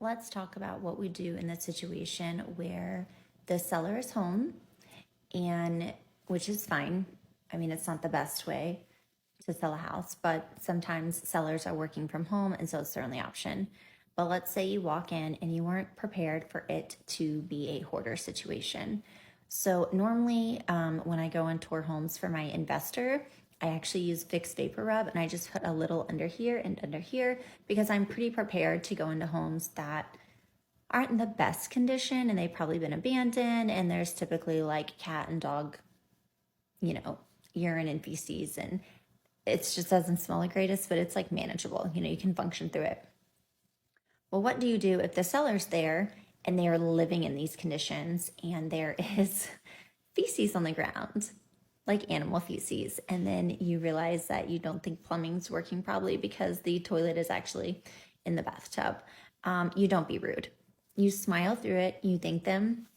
let's talk about what we do in the situation where the seller is home, and which is fine. I mean, it's not the best way to sell a house, but sometimes sellers are working from home, and so it's certainly an option. But let's say you walk in and you weren't prepared for it to be a hoarder situation. So normally, when I go and tour homes for my investor, I actually use Vicks Vapor Rub, and I just put a little under here and under here because I'm pretty prepared to go into homes that aren't in the best condition and they've probably been abandoned, and there's typically like cat and dog, you know, urine and feces, and it just doesn't smell the greatest, but it's like manageable. You can function through it. Well, what do you do if the seller's there and they are living in these conditions and there is feces on the ground, like animal feces, and then you realize that you don't think plumbing's working probably because the toilet is actually in the bathtub? You don't be rude. You smile through it. You thank them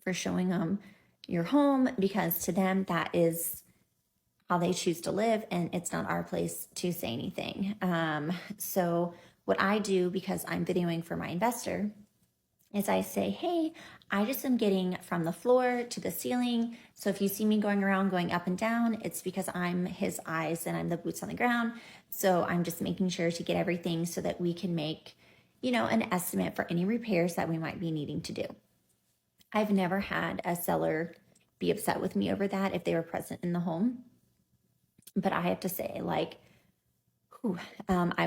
for showing them your home, because to them that is how they choose to live, and it's not our place to say anything. So what I do, because I'm videoing for my investor, is I say, hey, I just am getting from the floor to the ceiling. So if you see me going around, going up and down, it's because I'm his eyes and I'm the boots on the ground. So I'm just making sure to get everything so that we can make, an estimate for any repairs that we might be needing to do. I've never had a seller be upset with me over that if they were present in the home. But I have to say, I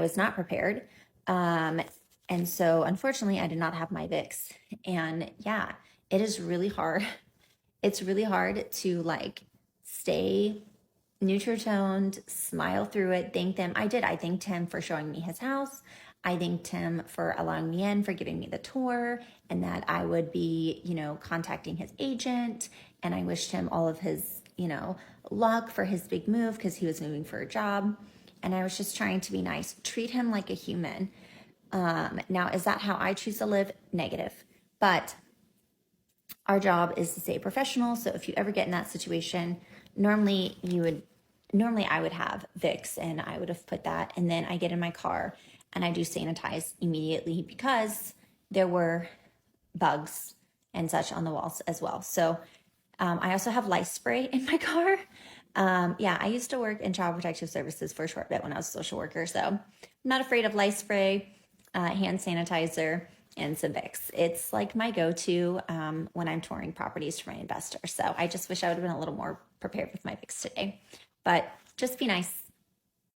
was not prepared. And so unfortunately, I did not have my Vicks. And yeah, it is really hard. It's really hard to stay neutral toned, smile through it, thank them. I did. I thanked him for showing me his house. I thanked him for allowing me in, for giving me the tour, and that I would be, contacting his agent. And I wished him all of his, luck for his big move because he was moving for a job. And I was just trying to be nice, treat him like a human. Now, is that how I choose to live? Negative. But our job is to stay professional. So if you ever get in that situation, normally I would have Vicks and I would have put that, and then I get in my car and I do sanitize immediately because there were bugs and such on the walls as well. So I also have lice spray in my car. I used to work in child protective services for a short bit when I was a social worker. So I'm not afraid of lice spray, hand sanitizer, and some Vicks. It's like my go-to when I'm touring properties for my investor. So I just wish I would have been a little more prepared with my Vicks today. But just be nice.